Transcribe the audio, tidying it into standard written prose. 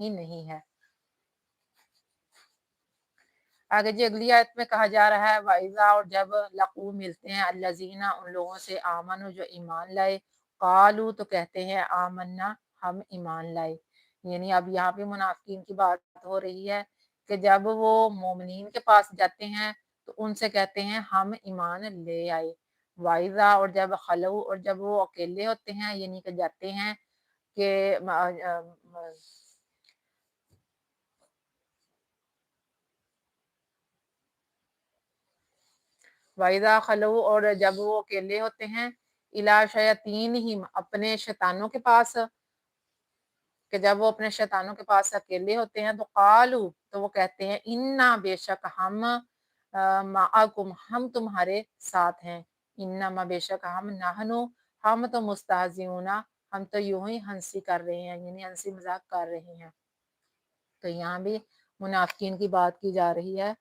ہی نہیں ہے۔ آگے جی اگلی آیت میں کہا جا رہا ہے وَإِذَا، اور جب لقو ملتے ہیں الذین ان لوگوں سے آمنوا جو ایمان لائے، قالوا تو کہتے ہیں آمنا ہم ایمان لائے۔ یعنی اب یہاں پہ منافقین کی بات ہو رہی ہے کہ جب وہ مومنین کے پاس جاتے ہیں تو ان سے کہتے ہیں ہم ایمان لے آئے۔ وَإِذَا، اور جب خلو، اور جب وہ اکیلے ہوتے ہیں یعنی کہ جاتے ہیں کہ وَإِذَا خَلَوْا، اور جب وہ اکیلے ہوتے ہیں اِلَىٰ شَيَاطِینِہِمْ اپنے شیطانوں کے پاس، کہ جب وہ اپنے شیطانوں کے پاس اکیلے ہوتے ہیں تو قالوا تو وہ کہتے ہیں اِنَّا بے شک ہم مَعَکُمْ ہم تمہارے ساتھ ہیں، اِنَّمَا بے شک ہم نحنو ہم تو مستہزئون ہم تو یوں ہی ہنسی کر رہے ہیں، یعنی ہنسی مذاق کر رہے ہیں۔ تو یہاں بھی منافقین کی بات کی جا رہی ہے۔